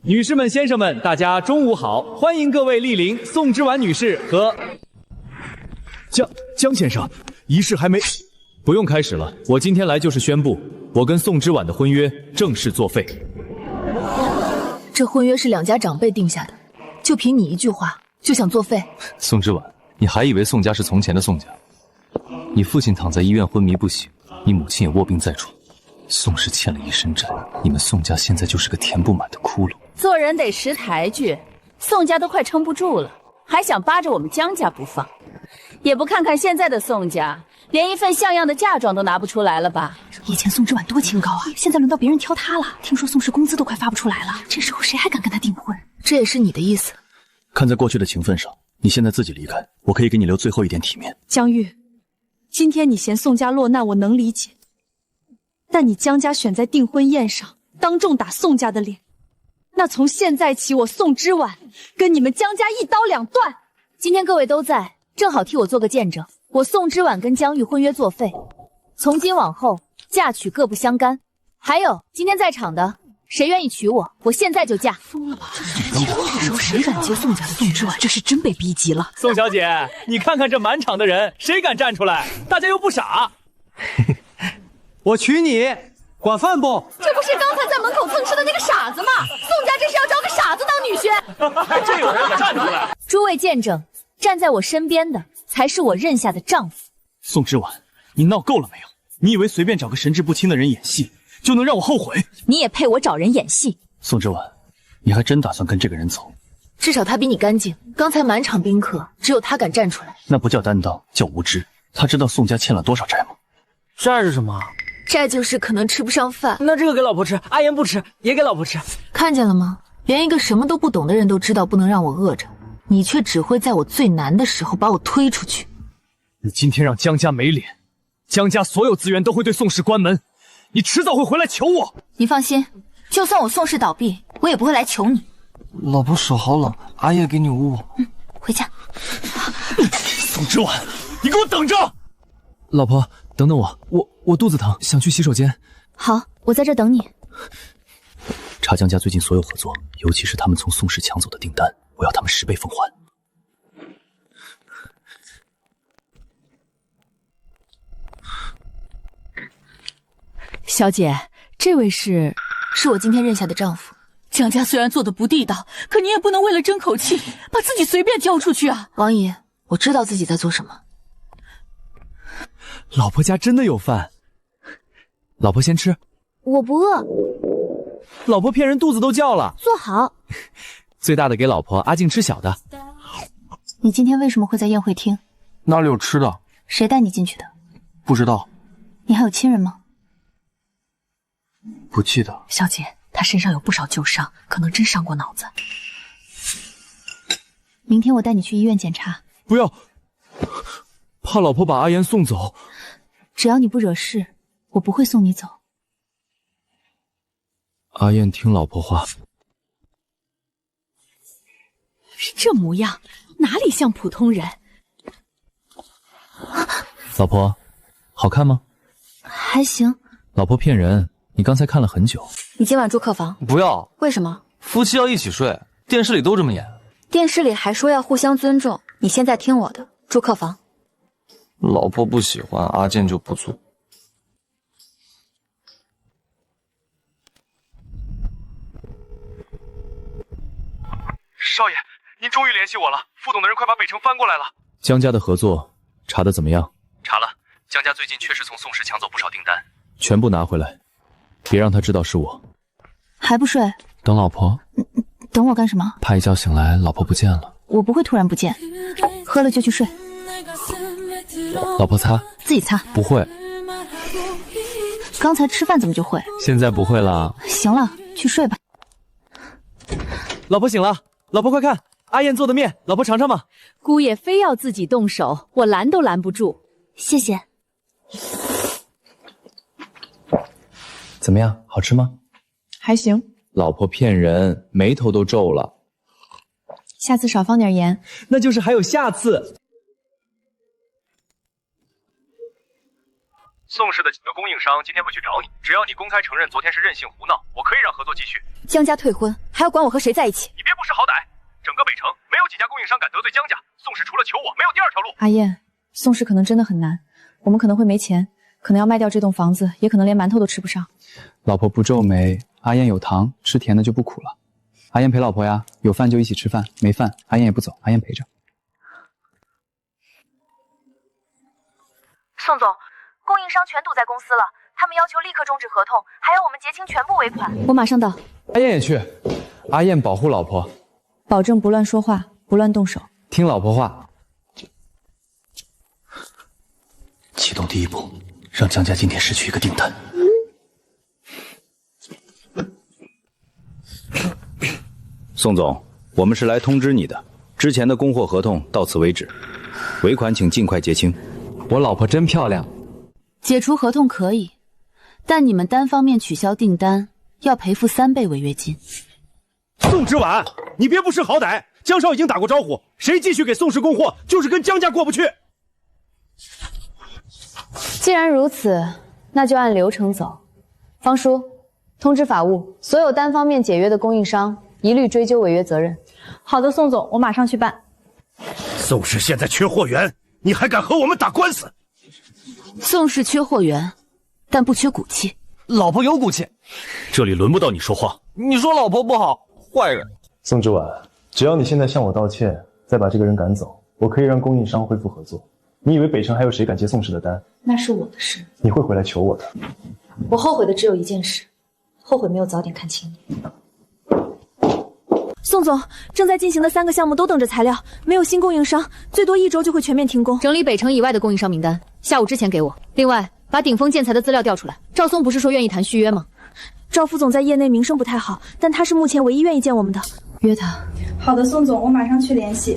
女士们、先生们，大家中午好！欢迎各位莅临宋之婉女士和江先生，仪式还没，不用开始了。我今天来就是宣布，我跟宋之婉的婚约正式作废。这婚约是两家长辈定下的，就凭你一句话就想作废？宋之婉，你还以为宋家是从前的宋家？你父亲躺在医院昏迷不醒，你母亲也卧病在床，宋氏欠了一身债，你们宋家现在就是个填不满的窟窿。做人得识抬举，宋家都快撑不住了，还想扒着我们江家不放，也不看看现在的宋家，连一份像样的嫁妆都拿不出来了吧？以前宋之婉多清高啊，现在轮到别人挑她了。听说宋氏工资都快发不出来了，这时候谁还敢跟她订婚？这也是你的意思？看在过去的情分上，你现在自己离开，我可以给你留最后一点体面。江玉，今天你嫌宋家落难，我能理解，但你江家选在订婚宴上当众打宋家的脸，那从现在起，我宋之婉跟你们江家一刀两断。今天各位都在，正好替我做个见证，我宋之婉跟江玉婚约作废，从今往后嫁娶各不相干。还有今天在场的，谁愿意娶我，我现在就嫁。疯了吧？这时候谁敢接宋家的宋之婉？这是真被逼急了。宋小姐，你看看这满场的人，谁敢站出来？大家又不傻。我娶你，管饭不？这不是刚才在门口蹭吃的那个傻子吗？宋家这是要招个傻子当女婿？这有人站出来！诸位见证，站在我身边的才是我认下的丈夫。宋之婉，你闹够了没有？你以为随便找个神志不清的人演戏就能让我后悔？你也配我找人演戏？宋之婉，你还真打算跟这个人走？至少他比你干净。刚才满场宾客，只有他敢站出来。那不叫担当，叫无知。他知道宋家欠了多少债吗？债是什么？债就是可能吃不上饭。那这个给老婆吃，阿言不吃也给老婆吃。看见了吗？连一个什么都不懂的人都知道不能让我饿着，你却只会在我最难的时候把我推出去。你今天让江家没脸，江家所有资源都会对宋氏关门，你迟早会回来求我。你放心，就算我宋氏倒闭，我也不会来求你。老婆手好冷，阿爷给你捂。回家。宋之婉，你给我等着！老婆，等等我肚子疼，想去洗手间。好，我在这等你。查江家最近所有合作，尤其是他们从宋氏抢走的订单，我要他们10倍奉还。小姐，这位是我今天认下的丈夫。江家虽然做的不地道，可你也不能为了争口气，把自己随便挑出去啊！王姨，我知道自己在做什么。老婆家真的有饭，老婆先吃。我不饿。老婆骗人，肚子都叫了。坐好。最大的给老婆，阿静吃小的。你今天为什么会在宴会厅？哪里有吃的？谁带你进去的？不知道。你还有亲人吗？不记得。小姐，他身上有不少旧伤，可能真伤过脑子。明天我带你去医院检查。不要，怕老婆把阿言送走。只要你不惹事，我不会送你走。阿燕听老婆话。这模样哪里像普通人？老婆，好看吗？还行。老婆骗人，你刚才看了很久。你今晚住客房。不要。为什么？夫妻要一起睡，电视里都这么演。电视里还说要互相尊重，你现在听我的，住客房。老婆不喜欢，阿健就不住。少爷，您终于联系我了，副总的人快把北城翻过来了。江家的合作查得怎么样？查了，江家最近确实从宋氏抢走不少订单，全部拿回来，别让他知道是我。还不睡？等老婆。等我干什么？怕一觉醒来老婆不见了。我不会突然不见，喝了就去睡。老婆擦。自己擦。不会。刚才吃饭怎么就会？现在不会了。行了，去睡吧。老婆醒了，老婆快看，阿燕做的面，老婆尝尝吧。姑爷非要自己动手，我拦都拦不住。谢谢。怎么样，好吃吗？还行。老婆骗人，眉头都皱了。下次少放点盐。那就是还有下次。宋氏的几个供应商今天会去找你，只要你公开承认昨天是任性胡闹，我可以让合作继续。江家退婚，还要管我和谁在一起？你别不识好歹，整个北城没有几家供应商敢得罪江家，宋氏除了求我，没有第二条路。阿燕，宋氏可能真的很难，我们可能会没钱，可能要卖掉这栋房子，也可能连馒头都吃不上。老婆不皱眉，阿燕有糖，吃甜的就不苦了。阿燕陪老婆呀，有饭就一起吃饭，没饭阿燕也不走，阿燕陪着。宋总，供应商全堵在公司了，他们要求立刻终止合同，还要我们结清全部尾款。我马上到。阿燕也去，阿燕保护老婆，保证不乱说话，不乱动手，听老婆话。启动第一步，让江家今天失去一个订单。宋总，我们是来通知你的，之前的供货合同到此为止，尾款请尽快结清。我老婆真漂亮。解除合同可以，但你们单方面取消订单，要赔付3倍违约金。宋之婉，你别不识好歹，江少已经打过招呼，谁继续给宋氏供货，就是跟江家过不去。既然如此，那就按流程走。方叔，通知法务，所有单方面解约的供应商一律追究违约责任。好的，宋总，我马上去办。宋氏现在缺货源，你还敢和我们打官司？宋氏缺货源，但不缺骨气。老婆有骨气。这里轮不到你说话。你说老婆不好，坏人。宋之婉，只要你现在向我道歉，再把这个人赶走，我可以让供应商恢复合作。你以为北城还有谁敢接宋氏的单？那是我的事。你会回来求我的。我后悔的只有一件事，后悔没有早点看清你。宋总，正在进行的3个项目都等着材料，没有新供应商，最多1周就会全面停工。整理北城以外的供应商名单，下午之前给我。另外，把鼎丰建材的资料调出来。赵松不是说愿意谈续约吗？赵副总在业内名声不太好，但他是目前唯一愿意见我们的。约他。好的，宋总，我马上去联系。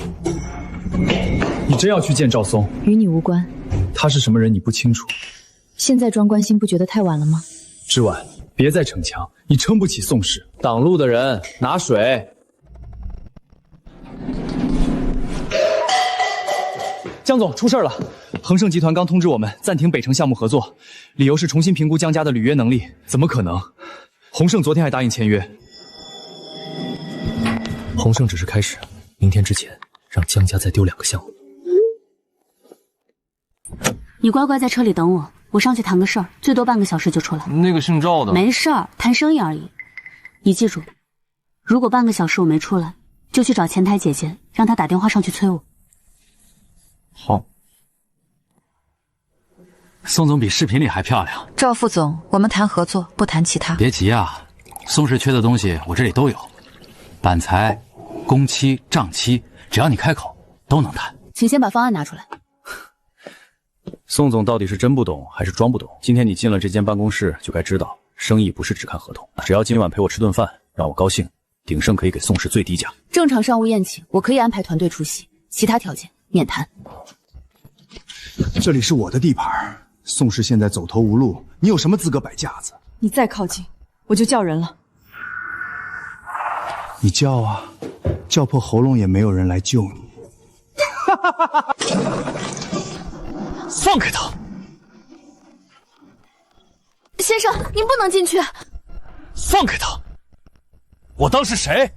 你真要去见赵松？与你无关。他是什么人你不清楚？现在装关心不觉得太晚了吗？之婉，别再逞强，你撑不起宋氏。挡路的人拿水。江总，出事了！恒盛集团刚通知我们暂停北城项目合作，理由是重新评估江家的履约能力。怎么可能？宏盛昨天还答应签约。宏盛只是开始，明天之前让江家再丢2个项目。你乖乖在车里等我，我上去谈个事儿，最多半个小时就出来。那个姓赵的，没事儿，谈生意而已。你记住，如果半个小时我没出来，就去找前台姐姐，让她打电话上去催我。好。宋总比视频里还漂亮。赵副总，我们谈合作，不谈其他。别急啊，宋氏缺的东西我这里都有，板材、工期、账期，只要你开口都能谈。请先把方案拿出来。宋总到底是真不懂还是装不懂？今天你进了这间办公室，就该知道，生意不是只看合同。只要今晚陪我吃顿饭，让我高兴，鼎盛可以给宋氏最低价。正常商务宴请，我可以安排团队出席，其他条件免谈。这里是我的地盘，宋氏现在走投无路，你有什么资格摆架子？你再靠近，我就叫人了。你叫啊，叫破喉咙也没有人来救你。放开他！先生，您不能进去。放开他！我当是谁？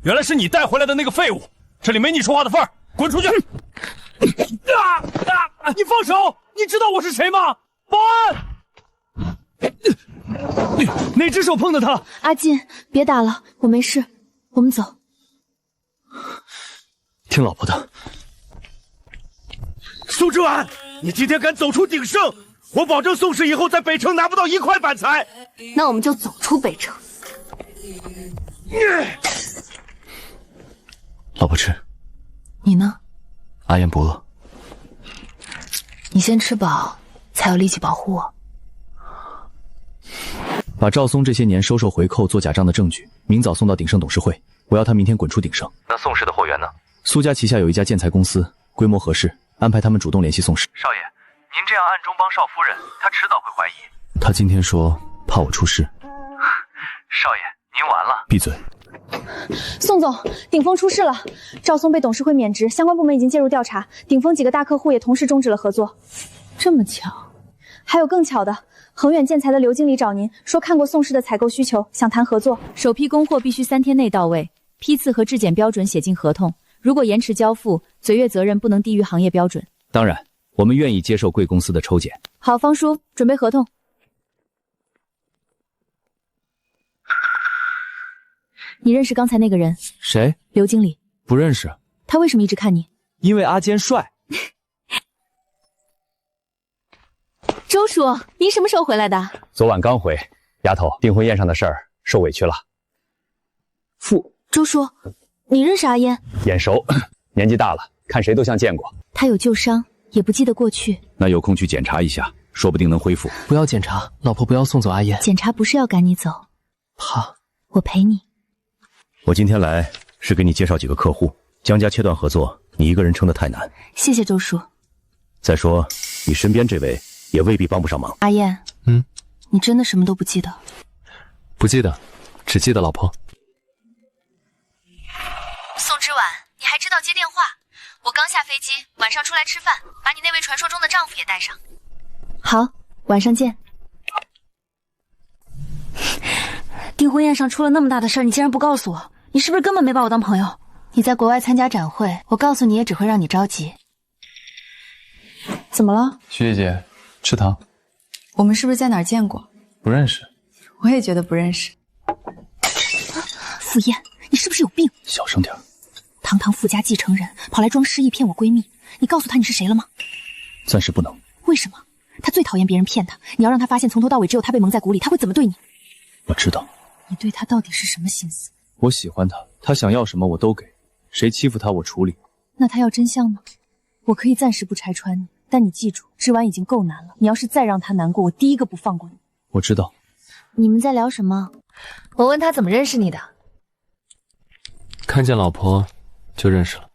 原来是你带回来的那个废物！这里没你说话的份儿，滚出去！你放手！你知道我是谁吗？保安！哪只手碰的他？阿进，别打了，我没事，我们走。听老婆的。苏之婉，你今天敢走出鼎盛，我保证宋氏以后在北城拿不到1块板材。那我们就走出北城。老婆吃。你呢？阿燕不饿。你先吃饱，才有力气保护我。把赵松这些年收受回扣做假账的证据，明早送到鼎盛董事会，我要他明天滚出鼎盛。那宋氏的货源呢？苏家旗下有一家建材公司，规模合适，安排他们主动联系宋氏。少爷，您这样暗中帮少夫人，她迟早会怀疑。他今天说怕我出事。少爷，您完了。闭嘴。宋总，鼎丰出事了，赵松被董事会免职，相关部门已经介入调查，鼎丰几个大客户也同时终止了合作。这么巧，还有更巧的，恒远建材的刘经理找您，说看过宋氏的采购需求，想谈合作。首批供货必须3天内到位，批次和质检标准写进合同。如果延迟交付，嘴越责任不能低于行业标准。当然，我们愿意接受贵公司的抽检。好，方叔，准备合同。你认识刚才那个人？谁？刘经理。不认识。他为什么一直看你？因为阿坚帅。周叔，您什么时候回来的？昨晚刚回。丫头，订婚宴上的事儿受委屈了。周叔，你认识阿烟？眼熟，年纪大了，看谁都像见过。他有旧伤，也不记得过去。那有空去检查一下，说不定能恢复。不要检查，老婆不要送走阿烟。检查不是要赶你走，怕。我陪你。我今天来是给你介绍几个客户，江家切断合作，你一个人撑得太难。谢谢周叔。再说，你身边这位也未必帮不上忙。阿燕，你真的什么都不记得？不记得，只记得老婆。宋之婉，你还知道接电话？我刚下飞机，晚上出来吃饭，把你那位传说中的丈夫也带上。好，晚上见。订婚宴上出了那么大的事儿，你竟然不告诉我，你是不是根本没把我当朋友？你在国外参加展会，我告诉你也只会让你着急。怎么了？徐姐姐，吃糖。我们是不是在哪儿见过？不认识。我也觉得不认识。傅燕，你是不是有病？小声点。堂堂富家继承人，跑来装失忆骗我闺蜜，你告诉她你是谁了吗？暂时不能。为什么？她最讨厌别人骗她，你要让她发现从头到尾只有她被蒙在鼓里，她会怎么对你？我知道。你对她到底是什么心思？我喜欢她，她想要什么我都给，谁欺负她我处理。那她要真相呢？我可以暂时不拆穿你，但你记住，织完已经够难了，你要是再让她难过，我第一个不放过你。我知道。你们在聊什么？我问他怎么认识你的。看见老婆就认识了。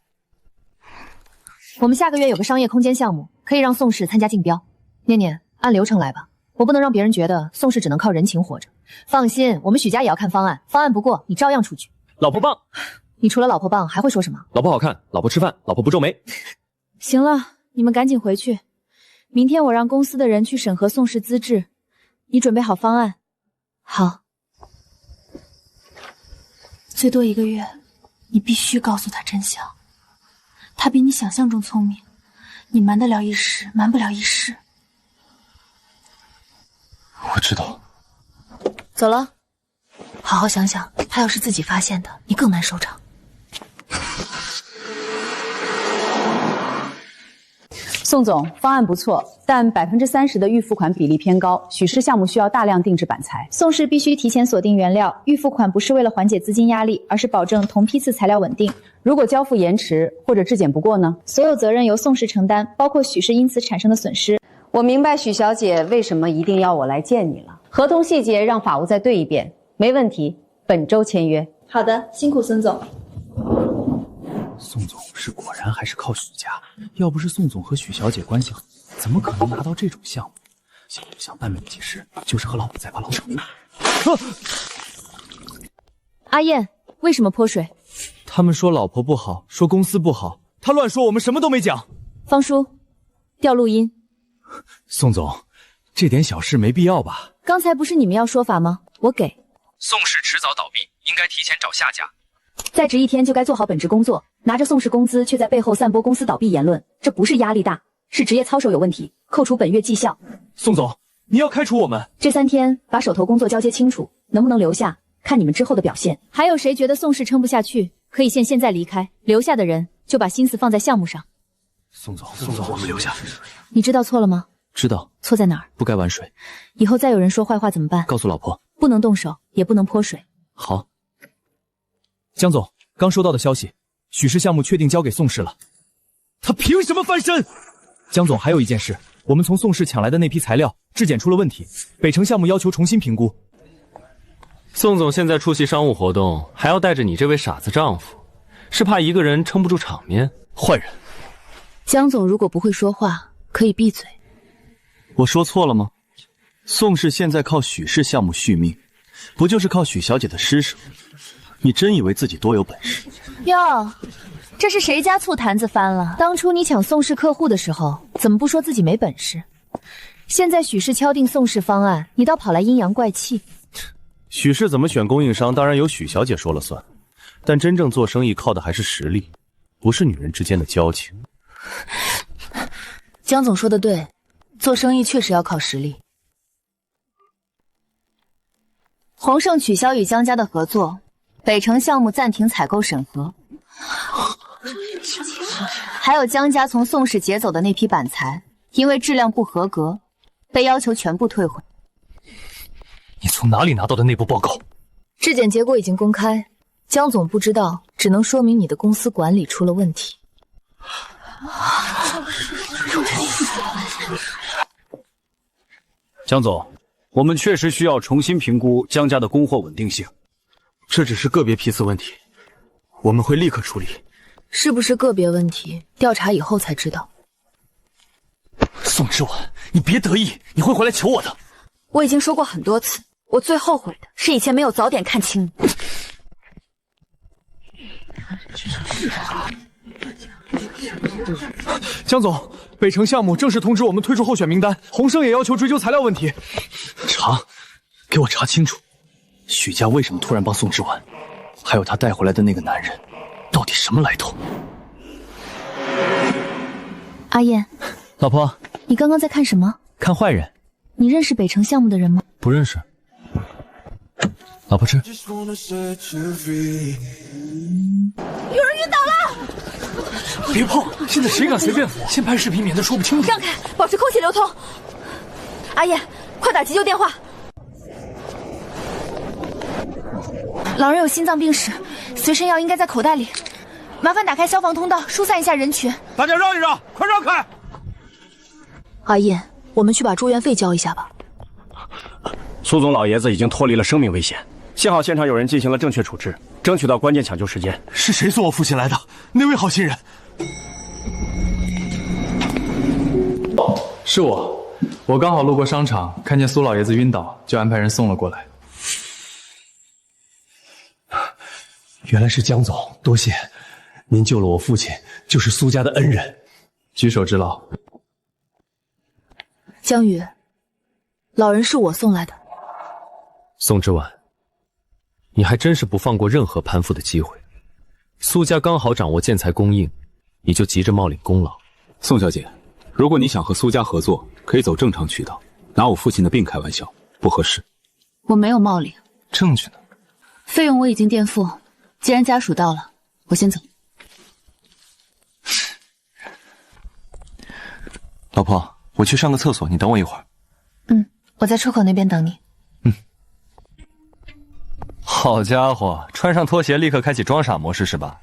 我们下个月有个商业空间项目，可以让宋氏参加竞标。念念，按流程来吧，我不能让别人觉得宋氏只能靠人情活着。放心，我们许家也要看方案，方案不过你照样出局。老婆棒！你除了老婆棒还会说什么？老婆好看，老婆吃饭，老婆不皱眉。行了，你们赶紧回去，明天我让公司的人去审核宋氏资质，你准备好方案。好，最多1个月，你必须告诉他真相。他比你想象中聪明，你瞒得了一时，瞒不了一世。我知道。走了，好好想想，他要是自己发现的，你更难收场。宋总，方案不错，但30%的预付款比例偏高，许氏项目需要大量定制板材。宋氏必须提前锁定原料，预付款不是为了缓解资金压力，而是保证同批次材料稳定。如果交付延迟或者质检不过呢？所有责任由宋氏承担，包括许氏因此产生的损失。我明白许小姐为什么一定要我来见你了。合同细节让法务再对一遍，没问题，本周签约。好的，辛苦孙总。宋总是果然还是靠许家，要不是宋总和许小姐关系好，怎么可能拿到这种项目？想不想半秒即逝，就是和老婆在发牢骚。阿燕，为什么泼水？他们说老婆不好，说公司不好，他乱说，我们什么都没讲。方叔，调录音。宋总，这点小事没必要吧？刚才不是你们要说法吗？我给。宋氏迟早倒闭，应该提前找下家。在职1天就该做好本职工作，拿着宋氏工资却在背后散播公司倒闭言论，这不是压力大，是职业操守有问题，扣除本月绩效。宋总，你要开除我们？这3天把手头工作交接清楚，能不能留下，看你们之后的表现。还有谁觉得宋氏撑不下去，可以现在离开，留下的人就把心思放在项目上。宋总，我们留下。你知道错了吗？知道。错在哪儿？不该玩水。以后再有人说坏话怎么办？告诉老婆，不能动手，也不能泼水。好。江总，刚收到的消息，许氏项目确定交给宋氏了。他凭什么翻身？江总，还有一件事，我们从宋氏抢来的那批材料质检出了问题，北城项目要求重新评估。宋总现在出席商务活动，还要带着你这位傻子丈夫，是怕一个人撑不住场面？坏人。江总如果不会说话，可以闭嘴。我说错了吗？宋氏现在靠许氏项目续命，不就是靠许小姐的施舍？你真以为自己多有本事？哟，这是谁家醋坛子翻了？当初你抢宋氏客户的时候，怎么不说自己没本事？现在许氏敲定宋氏方案，你倒跑来阴阳怪气。许氏怎么选供应商，当然由许小姐说了算。但真正做生意靠的还是实力，不是女人之间的交情。江总说的对，做生意确实要靠实力。宏盛取消与江家的合作，北城项目暂停采购审核。还有江家从宋氏劫走的那批板材，因为质量不合格，被要求全部退回。你从哪里拿到的内部报告？质检结果已经公开，江总不知道，只能说明你的公司管理出了问题。江总，我们确实需要重新评估江家的供货稳定性。这只是个别批次问题，我们会立刻处理。是不是个别问题，调查以后才知道。宋之婉，你别得意，你会回来求我的。我已经说过很多次，我最后悔的是以前没有早点看清你。江总，北城项目正式通知我们退出候选名单，宏盛也要求追究材料问题。查，给我查清楚，许家为什么突然帮宋之婉，还有他带回来的那个男人，到底什么来头？阿燕，老婆，你刚刚在看什么？看坏人。你认识北城项目的人吗？不认识。老婆吃。有人晕倒了！别碰！现在谁敢随便扶？先拍视频，免得说不清楚。让开，保持空气流通。阿燕，快打急救电话！老人有心脏病史，随身药应该在口袋里。麻烦打开消防通道，疏散一下人群。大家让一让，快让开！阿燕，我们去把住院费交一下吧。苏总老爷子已经脱离了生命危险，幸好现场有人进行了正确处置，争取到关键抢救时间。是谁送我父亲来的？那位好心人。是我刚好路过商场，看见苏老爷子晕倒，就安排人送了过来。原来是江总，多谢您救了我父亲，就是苏家的恩人，举手之劳。江宇，老人是我送来的。宋之婉，你还真是不放过任何攀附的机会。苏家刚好掌握建材供应，你就急着冒领功劳。宋小姐，如果你想和苏家合作，可以走正常渠道，拿我父亲的病开玩笑，不合适。我没有冒领。证据呢？费用我已经垫付，既然家属到了，我先走。老婆，我去上个厕所，你等我一会儿。我在出口那边等你。好家伙，穿上拖鞋立刻开启装傻模式是吧？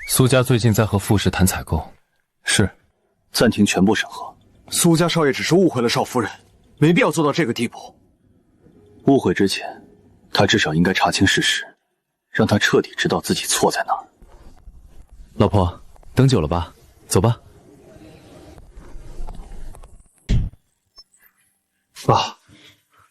苏家最近在和傅氏谈采购，是，暂停全部审核。苏家少爷只是误会了少夫人，没必要做到这个地步。误会之前，他至少应该查清事实，让他彻底知道自己错在哪儿。老婆，等久了吧？走吧。爸，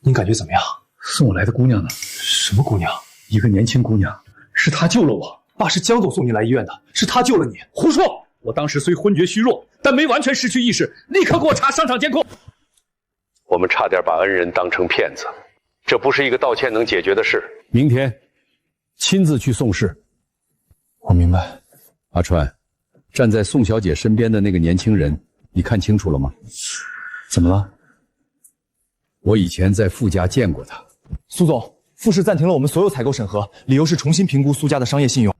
您感觉怎么样？送我来的姑娘呢？什么姑娘？一个年轻姑娘，是她救了我。爸，是江总送你来医院的，是他救了你。胡说！我当时虽昏厥虚弱，但没完全失去意识，立刻给我查商场监控。我们差点把恩人当成骗子，这不是一个道歉能解决的事。明天亲自去宋氏。我明白。阿川，站在宋小姐身边的那个年轻人，你看清楚了吗？怎么了？我以前在傅家见过他。苏总，傅氏暂停了我们所有采购审核，理由是重新评估苏家的商业信用。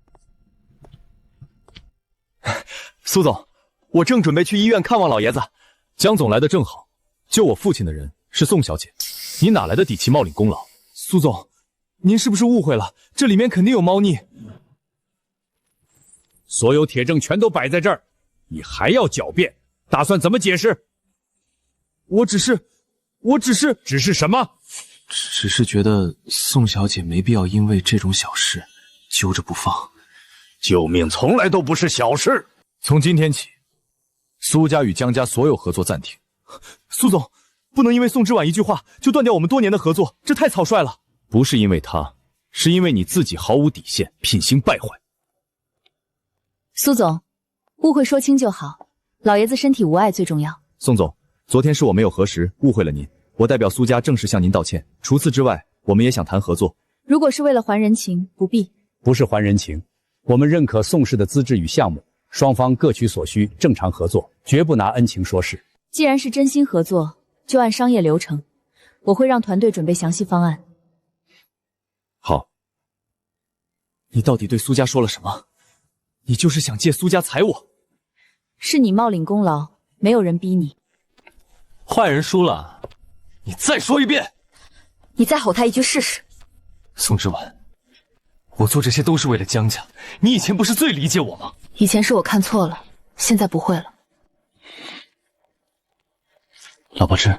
苏总，我正准备去医院看望老爷子。江总来的正好，救我父亲的人是宋小姐，你哪来的底气冒领功劳？苏总，您是不是误会了？这里面肯定有猫腻。所有铁证全都摆在这儿，你还要狡辩？打算怎么解释？我只是什么？只是觉得宋小姐没必要因为这种小事揪着不放。救命从来都不是小事。从今天起，苏家与江家所有合作暂停。苏总，不能因为宋之婉一句话就断掉我们多年的合作，这太草率了。不是因为他，是因为你自己毫无底线，品行败坏。苏总，误会说清就好，老爷子身体无碍最重要。宋总，昨天是我没有核实，误会了您，我代表苏家正式向您道歉。除此之外，我们也想谈合作。如果是为了还人情，不必。不是还人情，我们认可宋氏的资质与项目，双方各取所需，正常合作，绝不拿恩情说事。既然是真心合作，就按商业流程，我会让团队准备详细方案。好。你到底对苏家说了什么？你就是想借苏家裁我？是你冒领功劳，没有人逼你。坏人输了，你再说一遍。你再吼他一句试试。宋之婉，我做这些都是为了江家，你以前不是最理解我吗？以前是我看错了，现在不会了。老婆吃。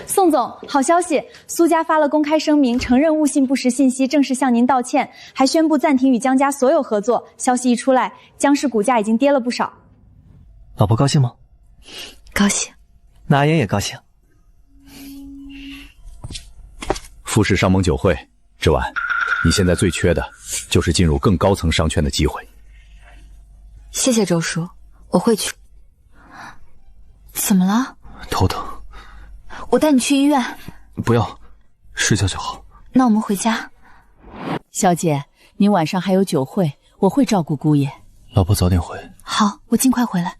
宋总，好消息！苏家发了公开声明，承认误信不实信息，正式向您道歉，还宣布暂停与江家所有合作。消息一出来，江氏股价已经跌了不少。老婆高兴吗？高兴。那阿言也高兴。富士商盟酒会，之婉，你现在最缺的就是进入更高层商圈的机会。谢谢周叔，我会去。怎么了？头疼。我带你去医院。不要，睡觉就好。那我们回家。小姐，您晚上还有酒会，我会照顾姑爷。老婆早点回。好，我尽快回来。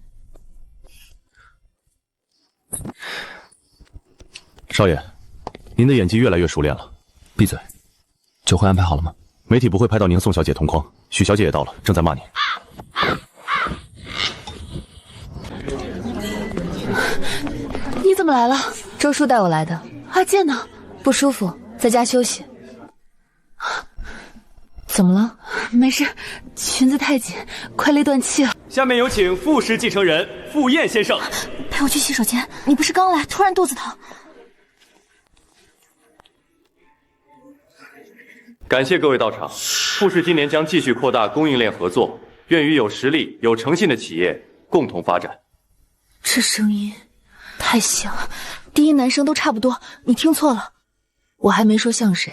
少爷，您的演技越来越熟练了。闭嘴。酒会安排好了吗？媒体不会拍到您和宋小姐同框，许小姐也到了，正在骂您。你怎么来了？周叔带我来的。阿健呢？不舒服，在家休息。怎么了？没事，裙子太紧，快累断气了。下面有请傅氏继承人傅燕先生。陪我去洗手间。你不是刚来，突然肚子疼。感谢各位到场。傅氏今年将继续扩大供应链合作，愿与有实力、有诚信的企业共同发展。这声音太像，低音男生都差不多。你听错了，我还没说像谁。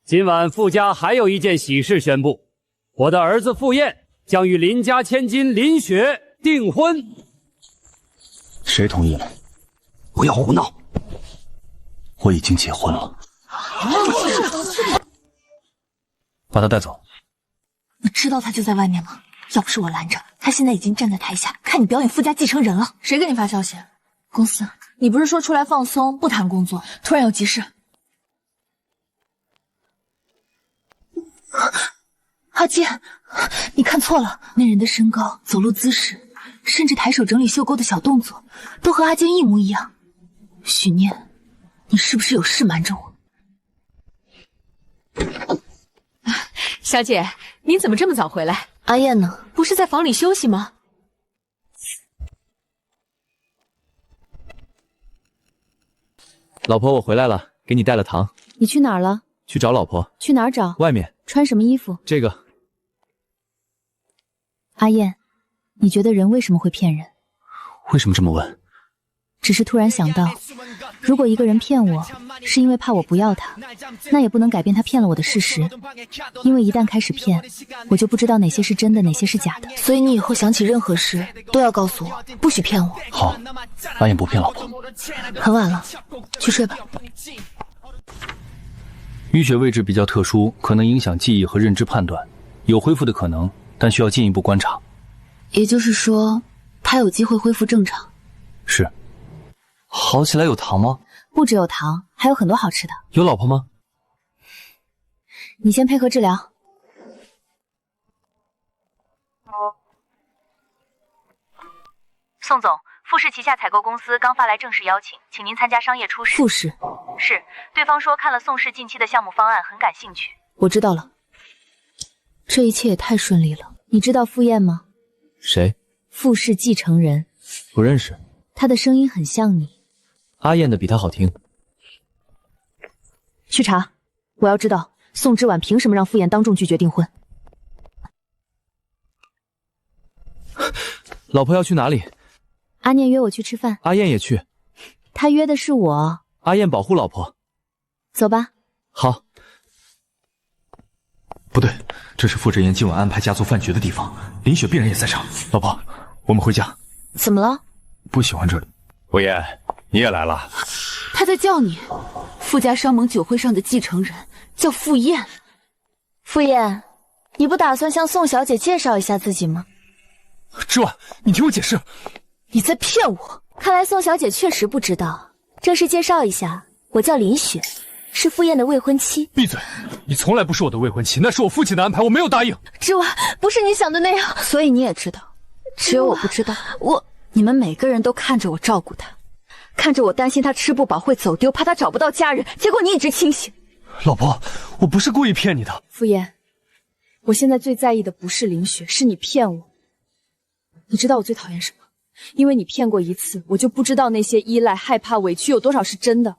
今晚傅家还有一件喜事宣布，我的儿子傅燕将与林家千金林雪订婚。谁同意了？不要胡闹！我已经结婚了。把他带走。你知道他就在外面吗？要不是我拦着，他现在已经站在台下看你表演傅家继承人了。谁给你发消息？公司。你不是说出来放松，不谈工作，突然有急事。阿健，你看错了，那人的身高、走路姿势，甚至抬手整理袖沟的小动作，都和阿健一模一样。许念，你是不是有事瞒着我？小姐，您怎么这么早回来？阿燕呢？不是在房里休息吗？老婆，我回来了，给你带了糖。你去哪儿了？去找老婆。去哪儿找？外面。穿什么衣服？这个。阿燕，你觉得人为什么会骗人？为什么这么问？只是突然想到，如果一个人骗我，是因为怕我不要他，那也不能改变他骗了我的事实。因为一旦开始骗，我就不知道哪些是真的，哪些是假的。所以你以后想起任何事都要告诉我，不许骗我。好，阿燕不骗老婆。很晚了，去睡吧。淤血位置比较特殊，可能影响记忆和认知判断，有恢复的可能，但需要进一步观察。也就是说，他有机会恢复正常。是。好起来有糖吗？不只有糖，还有很多好吃的。有老婆吗？你先配合治疗。宋总，富士旗下采购公司刚发来正式邀请，请您参加商业初试。富士？是，对方说看了宋氏近期的项目方案，很感兴趣。我知道了。这一切也太顺利了。你知道傅燕吗？谁？傅氏继承人。不认识。他的声音很像你。阿燕的比他好听。去查，我要知道宋之婉凭什么让傅燕当众拒绝订婚。老婆要去哪里？阿念约我去吃饭。阿燕也去。他约的是我。阿燕保护老婆。走吧。好。不对，这是傅志言今晚安排家族饭局的地方，林雪必然也在场。老婆，我们回家。怎么了？不喜欢这里。傅燕，你也来了。他在叫你。傅家商盟酒会上的继承人叫傅燕。傅燕，你不打算向宋小姐介绍一下自己吗？之婉，你听我解释。你在骗我！看来宋小姐确实不知道。正式介绍一下，我叫林雪，是傅燕的未婚妻。闭嘴！你从来不是我的未婚妻，那是我父亲的安排，我没有答应。之婉，不是你想的那样。所以你也知道，只有我不知道。你们每个人都看着我照顾他，看着我担心他吃不饱会走丢，怕他找不到家人，结果你一直清醒。老婆，我不是故意骗你的。傅燕，我现在最在意的不是林雪，是你骗我。你知道我最讨厌什么？因为你骗过一次，我就不知道那些依赖、害怕、委屈有多少是真的。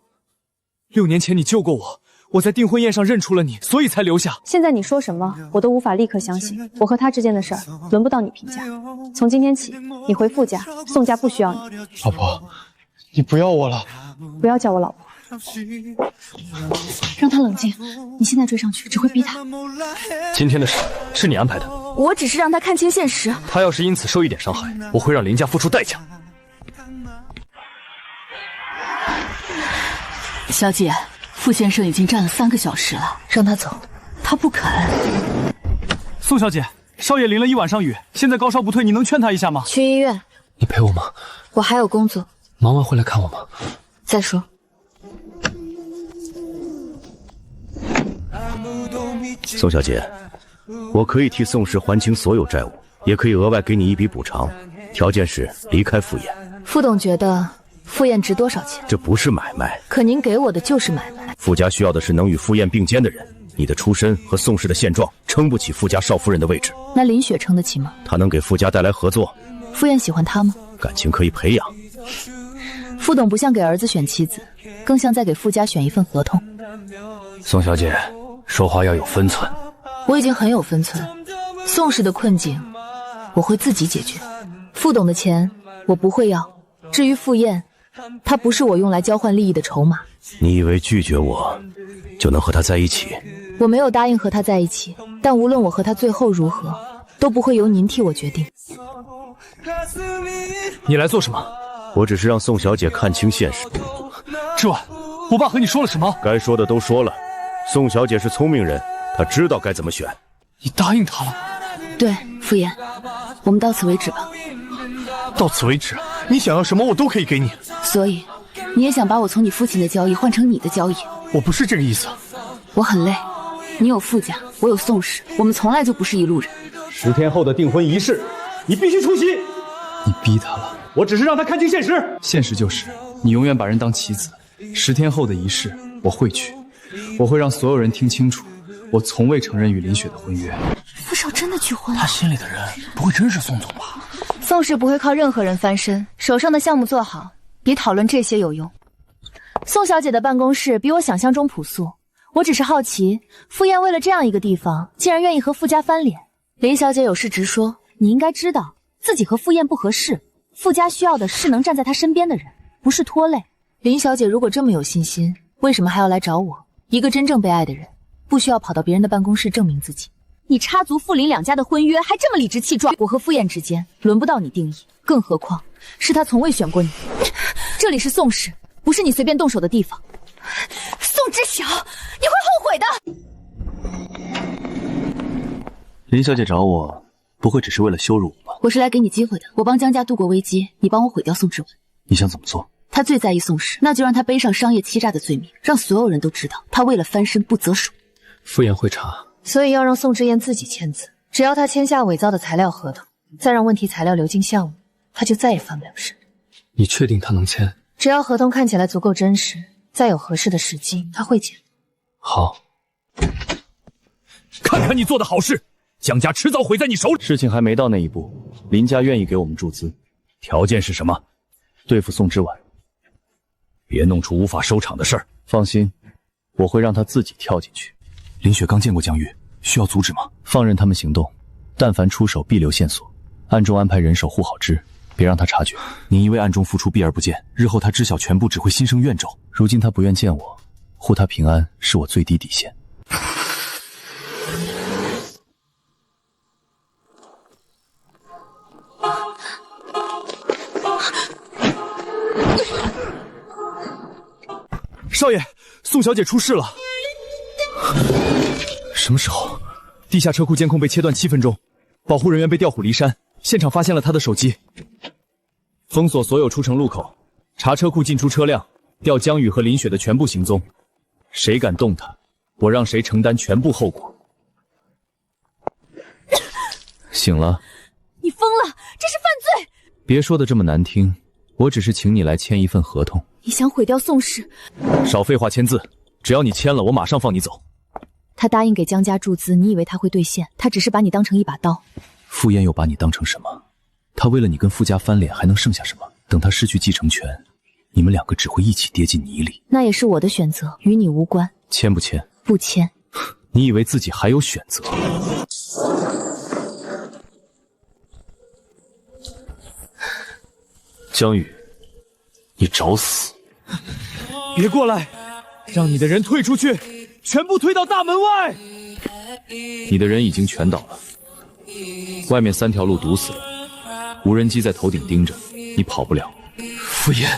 6年前你救过我，我在订婚宴上认出了你，所以才留下。现在你说什么，我都无法立刻相信。我和他之间的事儿，轮不到你评价。从今天起，你回傅家，宋家不需要你。老婆，你不要我了。不要叫我老婆。让他冷静，你现在追上去只会逼他。今天的事是你安排的，我只是让他看清现实。他要是因此受一点伤害，我会让林家付出代价。小姐，傅先生已经站了3个小时了，让他走。他不肯。宋小姐，少爷淋了一晚上雨，现在高烧不退，你能劝他一下吗？去医院。你陪我吗？我还有工作。忙完会来看我吗？再说。宋小姐，我可以替宋氏还清所有债务，也可以额外给你一笔补偿，条件是离开傅燕。傅董觉得傅燕值多少钱？这不是买卖，可您给我的就是买卖。傅家需要的是能与傅燕并肩的人，你的出身和宋氏的现状撑不起傅家少夫人的位置。那林雪撑得起吗？她能给傅家带来合作。傅燕喜欢她吗？感情可以培养。傅董不像给儿子选妻子，更像在给傅家选一份合同。宋小姐，说话要有分寸。我已经很有分寸，宋氏的困境我会自己解决。傅董的钱我不会要，至于傅燕，她不是我用来交换利益的筹码。你以为拒绝我就能和她在一起？我没有答应和她在一起，但无论我和她最后如何，都不会由您替我决定。你来做什么？我只是让宋小姐看清现实。之婉，我爸和你说了什么？该说的都说了。宋小姐是聪明人，她知道该怎么选。你答应她了？对，傅燕，我们到此为止吧。到此为止？你想要什么我都可以给你。所以，你也想把我从你父亲的交易换成你的交易？我不是这个意思。我很累，你有傅家，我有宋氏，我们从来就不是一路人。10天后的订婚仪式，你必须出席。你逼他了。我只是让他看清现实。现实就是你永远把人当棋子。10天后的仪式我会去，我会让所有人听清楚，我从未承认与林雪的婚约。傅少真的去婚了？他心里的人不会真是宋总吧？宋氏不会靠任何人翻身，手上的项目做好，比讨论这些有用。宋小姐的办公室比我想象中朴素，我只是好奇，傅燕为了这样一个地方，竟然愿意和傅家翻脸。林小姐有事直说，你应该知道自己和傅燕不合适，傅家需要的是能站在她身边的人，不是拖累。林小姐如果这么有信心，为什么还要来找我？一个真正被爱的人，不需要跑到别人的办公室证明自己。你插足傅林两家的婚约，还这么理直气壮。我和傅燕之间轮不到你定义，更何况是他从未选过你。这里是宋氏，不是你随便动手的地方。宋知晓，你会后悔的。林小姐找我，不会只是为了羞辱我吧？我是来给你机会的。我帮江家度过危机，你帮我毁掉宋之文。你想怎么做？他最在意宋氏，那就让他背上商业欺诈的罪名，让所有人都知道他为了翻身不择手。傅燕会查，所以要让宋之燕自己签字，只要他签下伪造的材料合同，再让问题材料流进项目，他就再也翻不了身。你确定他能签？只要合同看起来足够真实，再有合适的时机，他会签。好，看看你做的好事，江家迟早毁在你手里。事情还没到那一步，林家愿意给我们注资，条件是什么？对付宋之婉，别弄出无法收场的事儿。放心，我会让他自己跳进去。林雪刚见过江玉，需要阻止吗？放任他们行动，但凡出手必留线索，暗中安排人守护好之，别让他察觉。你因为暗中付出避而不见，日后他知晓全部只会心生怨咒。如今他不愿见我，护他平安是我最低底线。少爷，宋小姐出事了。什么时候？地下车库监控被切断7分钟，保护人员被调虎离山，现场发现了她的手机。封锁所有出城路口，查车库进出车辆，调江宇和林雪的全部行踪。谁敢动她，我让谁承担全部后果。醒了？你疯了，这是犯罪！别说的这么难听，我只是请你来签一份合同。你想毁掉宋氏？少废话，签字！只要你签了，我马上放你走。他答应给江家注资，你以为他会兑现？他只是把你当成一把刀。傅燕又把你当成什么？他为了你跟傅家翻脸，还能剩下什么？等他失去继承权，你们两个只会一起跌进泥里。那也是我的选择，与你无关。签不签？不签。你以为自己还有选择？江宇，你找死！别过来，让你的人退出去，全部推到大门外。你的人已经全倒了，外面3条路堵死了，无人机在头顶盯着，你跑不了。傅燕，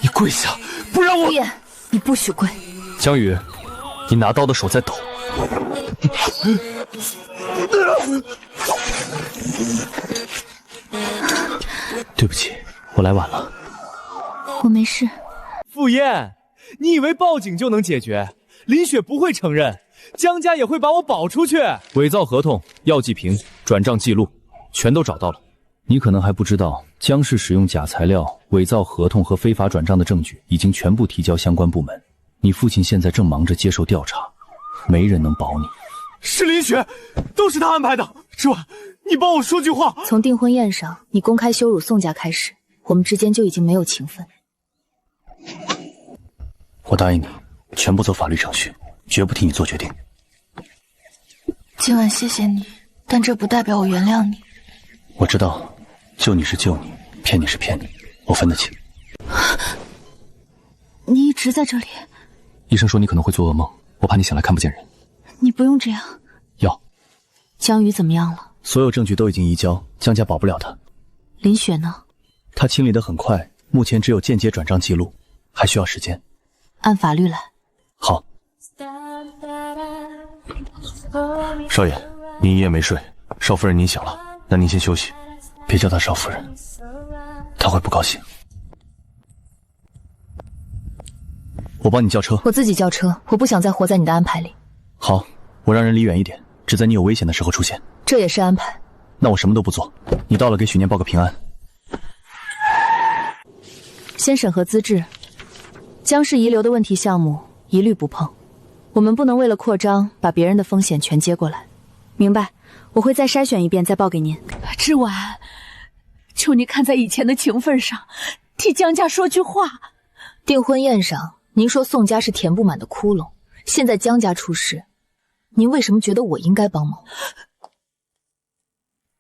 你跪下，不让我。傅燕，你不许跪。江宇，你拿刀的手在抖。对不起，我来晚了。我没事。傅燕，你以为报警就能解决？林雪不会承认，江家也会把我保出去。伪造合同、药剂瓶、转账记录，全都找到了。你可能还不知道，江氏使用假材料、伪造合同和非法转账的证据已经全部提交相关部门。你父亲现在正忙着接受调查，没人能保你。是林雪，都是他安排的。之婉，你帮我说句话。从订婚宴上你公开羞辱宋家开始，我们之间就已经没有情分。我答应你，全部走法律程序，绝不替你做决定。今晚谢谢你，但这不代表我原谅你。我知道，救你是救你，骗你是骗你，我分得清。你一直在这里？医生说你可能会做噩梦，我怕你醒来看不见人。你不用这样。要。江宇怎么样了？所有证据都已经移交，江家保不了他。林雪呢？他清理得很快，目前只有间接转账记录，还需要时间。按法律来。好。少爷，您一夜没睡，少夫人您醒了，那您先休息，别叫她少夫人，她会不高兴。我帮你叫车。我自己叫车，我不想再活在你的安排里。好，我让人离远一点，只在你有危险的时候出现。这也是安排。那我什么都不做，你到了给许念报个平安。先审核资质，江氏遗留的问题项目一律不碰。我们不能为了扩张把别人的风险全接过来。明白，我会再筛选一遍再报给您。之婉，求你看在以前的情分上，替江家说句话。订婚宴上您说宋家是填不满的窟窿，现在江家出事，您为什么觉得我应该帮忙？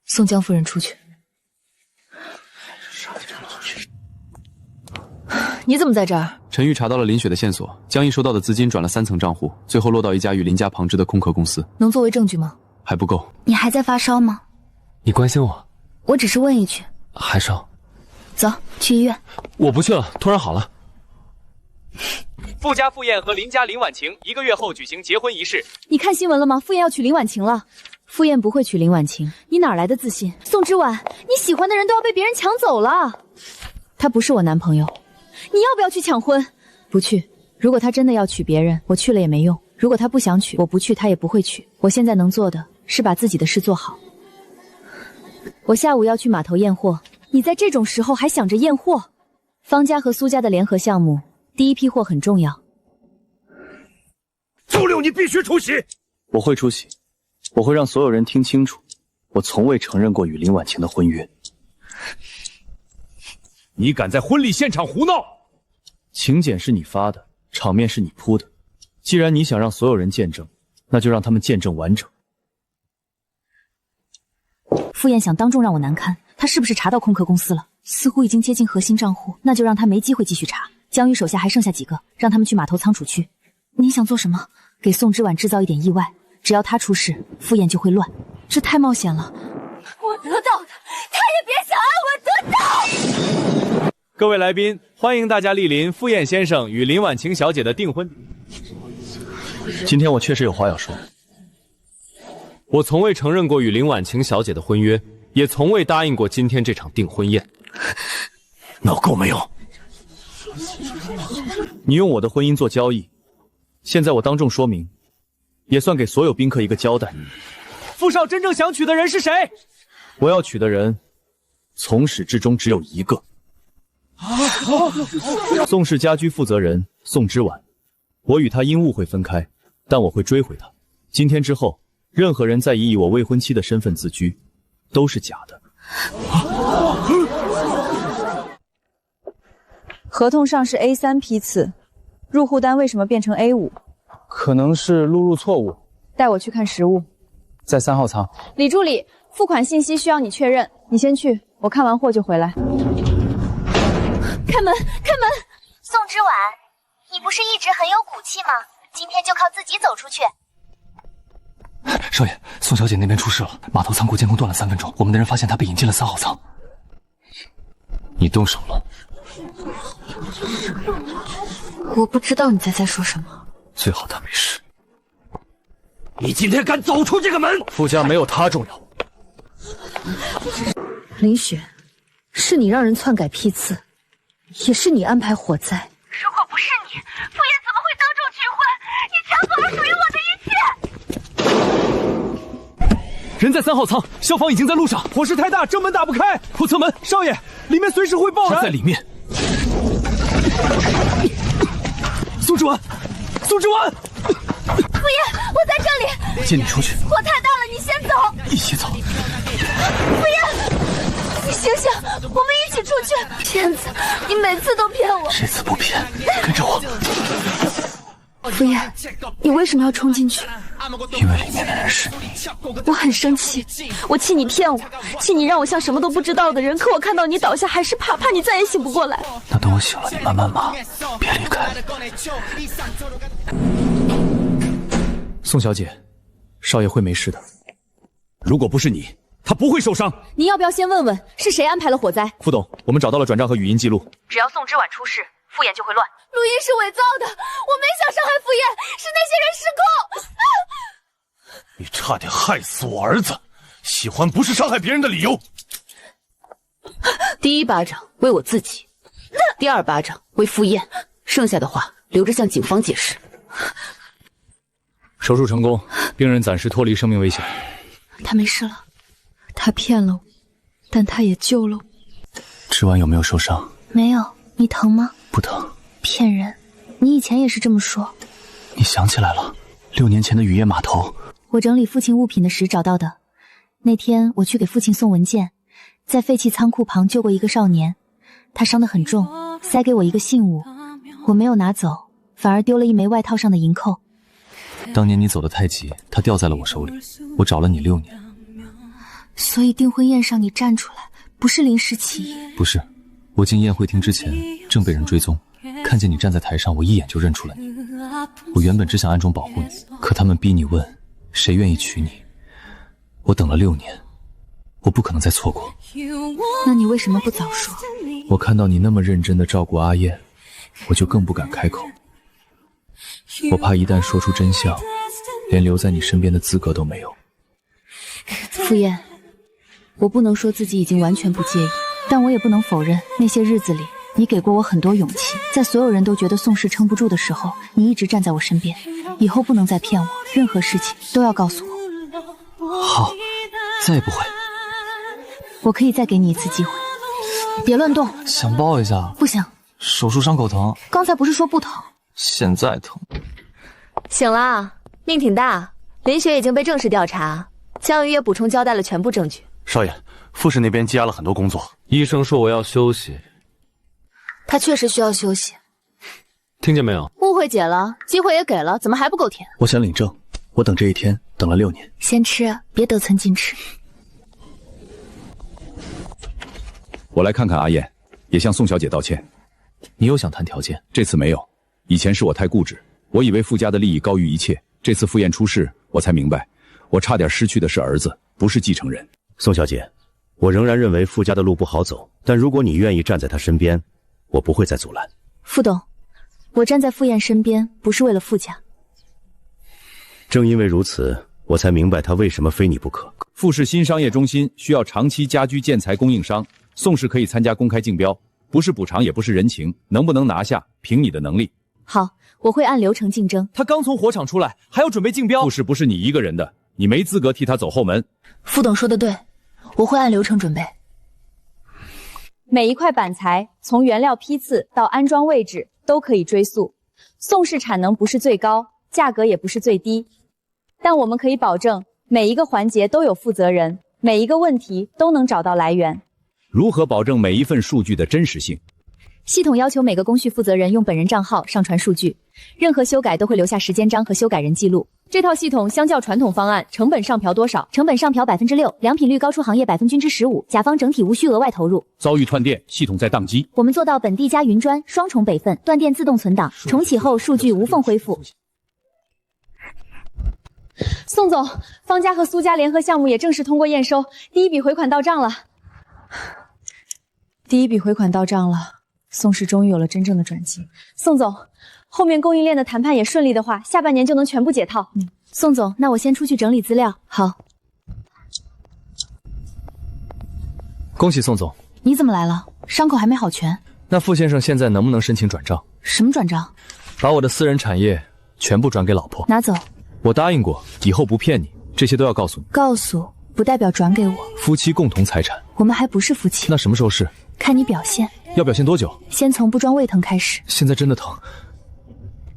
送江夫人出去。你怎么在这儿？陈玉查到了林雪的线索，江毅收到的资金转了3层账户，最后落到一家与林家旁支的空壳公司。能作为证据吗？还不够。你还在发烧吗？你关心我？我只是问一句。还烧？走，去医院。我不去了，突然好了。傅家傅燕和林家林婉晴1个月后举行结婚仪式。你看新闻了吗？傅燕要娶林婉晴了。傅燕不会娶林婉晴，你哪来的自信？宋之婉，你喜欢的人都要被别人抢走了。他不是我男朋友。你要不要去抢婚？不去。如果他真的要娶别人，我去了也没用。如果他不想娶，我不去，他也不会娶。我现在能做的是把自己的事做好。我下午要去码头验货。你在这种时候还想着验货？方家和苏家的联合项目，第一批货很重要。周六你必须出席。我会出席，我会让所有人听清楚，我从未承认过与林婉晴的婚约。你敢在婚礼现场胡闹？请柬是你发的，场面是你铺的。既然你想让所有人见证，那就让他们见证完整。傅燕想当众让我难堪，他是不是查到空壳公司了？似乎已经接近核心账户，那就让他没机会继续查。江宇手下还剩下几个，让他们去码头仓储区。你想做什么？给宋之婉制造一点意外，只要他出事，傅燕就会乱。这太冒险了。我得到的，他也别想让我得到。各位来宾，欢迎大家莅临傅燕先生与林婉晴小姐的订婚。今天我确实有话要说。我从未承认过与林婉晴小姐的婚约，也从未答应过今天这场订婚宴。脑够没有？你用我的婚姻做交易，现在我当众说明，也算给所有宾客一个交代。傅少真正想娶的人是谁？我要娶的人，从始至终只有一个。宋氏家居负责人宋之婉，我与他因误会分开，但我会追回他。今天之后，任何人再以我未婚妻的身份自居，都是假的。合同上是 A3 批次，入户单为什么变成 A5？ 可能是录入错误。带我去看实物。在3号仓。李助理，付款信息需要你确认，你先去，我看完货就回来。开门，开门！宋之婉，你不是一直很有骨气吗？今天就靠自己走出去。少爷，宋小姐那边出事了，码头仓库监控断了3分钟，我们的人发现她被引进了3号仓。你动手了？我不知道你在说什么。最好她没事。你今天敢走出这个门？傅家没有他重要。林雪，是你让人篡改批次，也是你安排火灾。如果不是你，傅燕怎么会当众拒婚？你抢走了属于我的一切！人在3号仓，消防已经在路上，火势太大，正门打不开。后侧门，少爷，里面随时会爆燃。他在里面。宋之婉，宋之婉，傅燕，我在这里。接你出去。火太大了，你先走。一起走。傅燕，你醒醒，我们一起出去。骗子，你每次都骗我。这次不骗，跟着我。傅燕，你为什么要冲进去？因为里面的人是你。我很生气，我气你骗我，气你让我像什么都不知道的人，可我看到你倒下还是怕你再也醒不过来。那等我醒了，你慢慢忙，别离开。宋小姐，少爷会没事的。如果不是你，他不会受伤。你要不要先问问是谁安排了火灾？副董，我们找到了转账和语音记录。只要宋之婉出事，傅燕就会乱。录音是伪造的，我没想伤害傅燕，是那些人失控。你差点害死我儿子，喜欢不是伤害别人的理由。第一巴掌为我自己，第二巴掌为傅燕，剩下的话留着向警方解释。手术成功，病人暂时脱离生命危险。他没事了，他骗了我，但他也救了我。之婉有没有受伤？没有，你疼吗？不疼。骗人，你以前也是这么说。你想起来了，6年前的雨夜码头。我整理父亲物品的时找到的。那天我去给父亲送文件，在废弃仓库旁救过一个少年，他伤得很重，塞给我一个信物，我没有拿走，反而丢了一枚外套上的银扣。当年你走得太急，它掉在了我手里，我找了你6年。所以订婚宴上你站出来，不是临时起意？不是，我进宴会厅之前正被人追踪，看见你站在台上，我一眼就认出了你。我原本只想暗中保护你，可他们逼你问谁愿意娶你，我等了6年，我不可能再错过。那你为什么不早说？我看到你那么认真地照顾阿燕，我就更不敢开口。我怕一旦说出真相，连留在你身边的资格都没有。傅燕，我不能说自己已经完全不介意，但我也不能否认那些日子里你给过我很多勇气，在所有人都觉得宋氏撑不住的时候，你一直站在我身边。以后不能再骗我，任何事情都要告诉我。好，再也不会。我可以再给你一次机会。别乱动。想抱一下？不行。手术伤口疼。刚才不是说不疼？现在疼。醒了，命挺大。林雪已经被正式调查，江瑜也补充交代了全部证据。少爷，傅氏那边积压了很多工作，医生说我要休息。他确实需要休息。听见没有？误会解了，机会也给了，怎么还不够甜？我想领证，我等这一天等了6年。先吃，别得寸进尺。我来看看阿燕，也向宋小姐道歉。你又想谈条件？这次没有，以前是我太固执，我以为傅家的利益高于一切。这次傅燕出事，我才明白，我差点失去的是儿子，不是继承人。宋小姐，我仍然认为傅家的路不好走，但如果你愿意站在他身边，我不会再阻拦。傅董，我站在傅燕身边，不是为了傅家。正因为如此，我才明白他为什么非你不可。傅氏新商业中心需要长期家居建材供应商，宋氏可以参加公开竞标，不是补偿也不是人情，能不能拿下，凭你的能力。好，我会按流程竞争。他刚从火场出来，还要准备竞标。傅氏不是你一个人的，你没资格替他走后门。傅董说的对，我会按流程准备。每一块板材从原料批次到安装位置都可以追溯。宋氏产能不是最高，价格也不是最低，但我们可以保证每一个环节都有负责人，每一个问题都能找到来源。如何保证每一份数据的真实性？系统要求每个工序负责人用本人账号上传数据，任何修改都会留下时间章和修改人记录。这套系统相较传统方案，成本上调多少？成本上调6%，良品率高出行业15%，甲方整体无需额外投入。遭遇断电，系统在宕机，我们做到本地加云专双重备份，断电自动存档，重启后数据无缝恢复。宋总，方家和苏家联合项目也正式通过验收，第一笔回款到账了。第一笔回款到账了。宋氏终于有了真正的转机。宋总，后面供应链的谈判也顺利的话，下半年就能全部解套。宋总，那我先出去整理资料。好。恭喜宋总。你怎么来了？伤口还没好全。那傅先生现在能不能申请转账？什么转账？把我的私人产业全部转给老婆。拿走。我答应过，以后不骗你，这些都要告诉你。告诉不代表转给我。夫妻共同财产。我们还不是夫妻。那什么时候是？看你表现。要表现多久？先从不装胃疼开始。现在真的疼？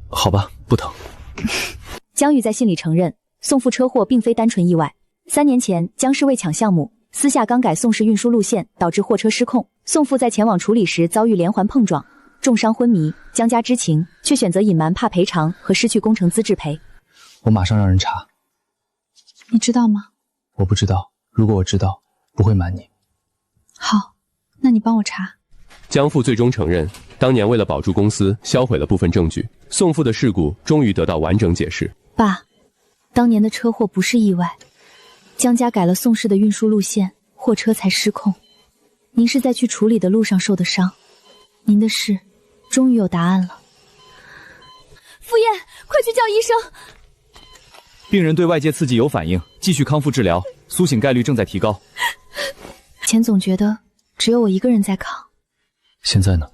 好吧，不疼。江宇在信里承认，宋父车祸并非单纯意外。3年前，江氏为抢项目，私下更改宋氏运输路线，导致货车失控。宋父在前往处理时遭遇连环碰撞，重伤昏迷。江家知情，却选择隐瞒，怕赔偿和失去工程资质赔。我马上让人查。你知道吗？我不知道，如果我知道，不会瞒你。好，那你帮我查。江父最终承认，当年为了保住公司，销毁了部分证据。宋父的事故终于得到完整解释。爸，当年的车祸不是意外，江家改了宋氏的运输路线，货车才失控。您是在去处理的路上受的伤，您的事终于有答案了。傅燕，快去叫医生！病人对外界刺激有反应，继续康复治疗，苏醒概率正在提高。钱总觉得只有我一个人在扛。现在呢？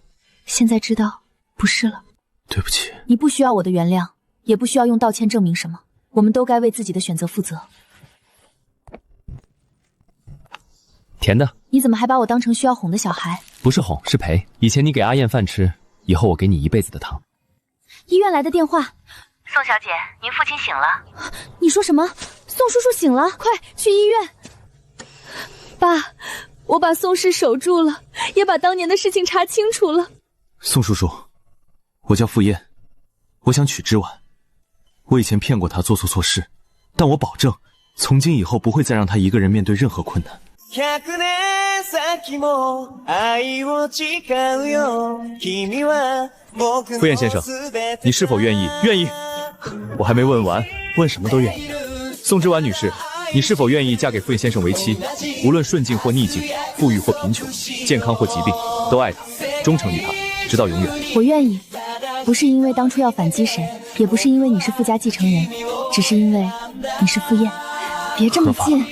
现在知道不是了。对不起。你不需要我的原谅，也不需要用道歉证明什么，我们都该为自己的选择负责。甜的。你怎么还把我当成需要哄的小孩？不是哄，是赔。以前你给阿燕饭吃，以后我给你一辈子的糖。医院来的电话。宋小姐，您父亲醒了。你说什么？宋叔叔醒了，快去医院！爸，我把宋氏守住了，也把当年的事情查清楚了。宋叔叔，我叫傅燕，我想娶之婉。我以前骗过她，做错事，但我保证，从今以后不会再让她一个人面对任何困难。傅燕先生，你是否愿意？愿意。我还没问完，问什么都愿意。宋之婉女士，你是否愿意嫁给傅燕先生为妻？无论顺境或逆境，富裕或贫穷，健康或疾病，都爱他，忠诚于他，直到永远。我愿意，不是因为当初要反击谁，也不是因为你是傅家继承人，只是因为你是傅燕。别这么近。